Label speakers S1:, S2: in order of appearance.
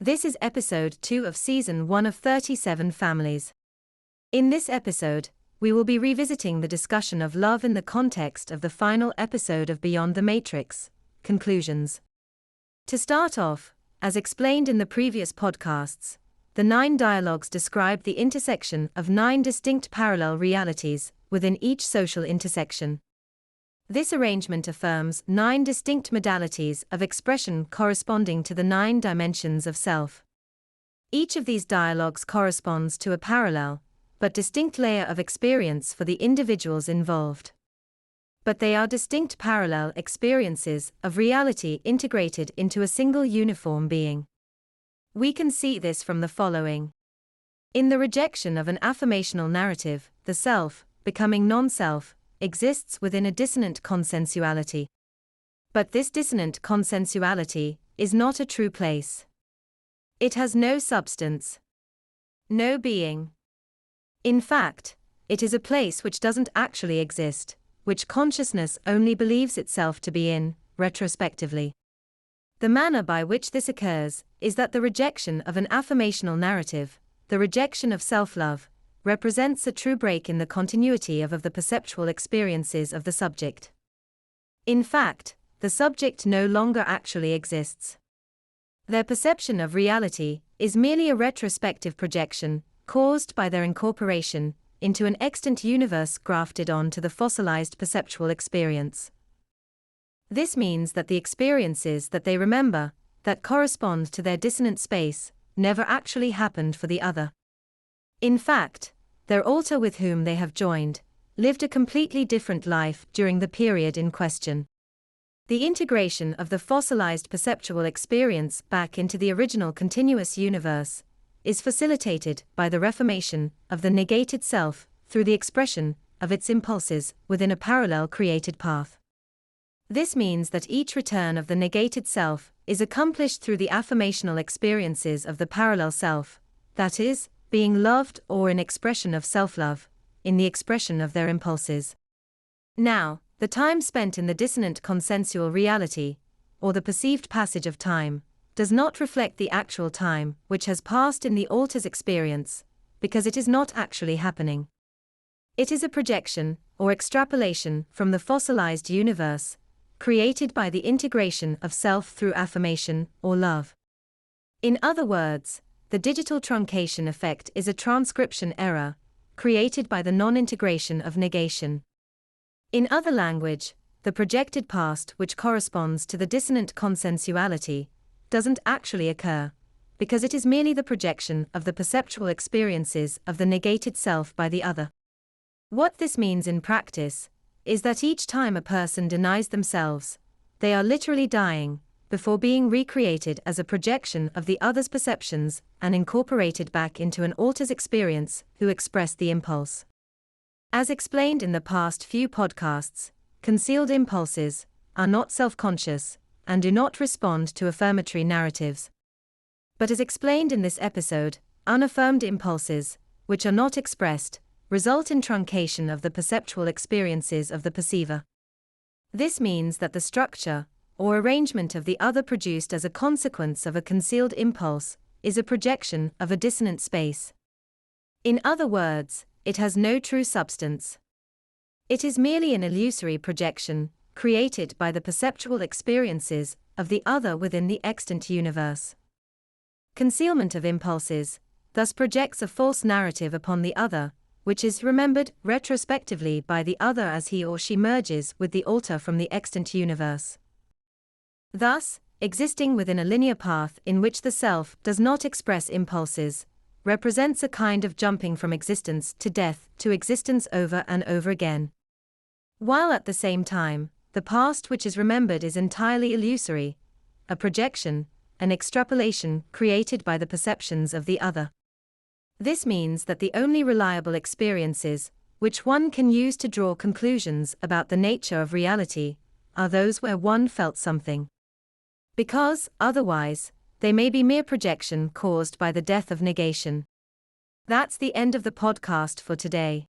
S1: This is episode 2 of season 1 of 37 Families. In this episode, we will be revisiting the discussion of love in the context of the final episode of Beyond the Matrix, Conclusions. To start off, as explained in the previous podcasts, the 9 dialogues describe the intersection of 9 distinct parallel realities within each social intersection. This arrangement affirms 9 distinct modalities of expression corresponding to the 9 dimensions of self. Each of these dialogues corresponds to a parallel, but distinct layer of experience for the individuals involved. But they are distinct parallel experiences of reality integrated into a single uniform being. We can see this from the following. In the rejection of an affirmational narrative, the self, becoming non-self, exists within a dissonant consensuality. But this dissonant consensuality is not a true place. It has no substance, no being. In fact, it is a place which doesn't actually exist, which consciousness only believes itself to be in, retrospectively. The manner by which this occurs is that the rejection of an affirmational narrative, the rejection of self-love, represents a true break in the continuity of the perceptual experiences of the subject. In fact, the subject no longer actually exists. Their perception of reality is merely a retrospective projection, caused by their incorporation into an extant universe grafted onto the fossilized perceptual experience. This means that the experiences that they remember, that correspond to their dissonant space, never actually happened for the other. In fact, their alter with whom they have joined, lived a completely different life during the period in question. The integration of the fossilized perceptual experience back into the original continuous universe is facilitated by the reformation of the negated self through the expression of its impulses within a parallel created path. This means that each return of the negated self is accomplished through the affirmational experiences of the parallel self, that is, being loved or in expression of self-love, in the expression of their impulses. Now, the time spent in the dissonant consensual reality, or the perceived passage of time, does not reflect the actual time which has passed in the alter's experience, because it is not actually happening. It is a projection, or extrapolation, from the fossilized universe, created by the integration of self through affirmation, or love. In other words, the digital truncation effect is a transcription error, created by the non-integration of negation. In other language, the projected past which corresponds to the dissonant consensuality doesn't actually occur, because it is merely the projection of the perceptual experiences of the negated self by the other. What this means in practice is that each time a person denies themselves, they are literally dying, before being recreated as a projection of the other's perceptions and incorporated back into an alter's experience who expressed the impulse. As explained in the past few podcasts, concealed impulses are not self-conscious and do not respond to affirmatory narratives. But as explained in this episode, unaffirmed impulses, which are not expressed, result in truncation of the perceptual experiences of the perceiver. This means that the structure, or arrangement of the other produced as a consequence of a concealed impulse, is a projection of a dissonant space. In other words, it has no true substance. It is merely an illusory projection, created by the perceptual experiences of the other within the extant universe. Concealment of impulses thus projects a false narrative upon the other, which is remembered retrospectively by the other as he or she merges with the alter from the extant universe. Thus, existing within a linear path in which the self does not express impulses, represents a kind of jumping from existence to death to existence over and over again. While at the same time, the past which is remembered is entirely illusory, a projection, an extrapolation created by the perceptions of the other. This means that the only reliable experiences, which one can use to draw conclusions about the nature of reality, are those where one felt something. Because, otherwise, they may be mere projection caused by the death of negation. That's the end of the podcast for today.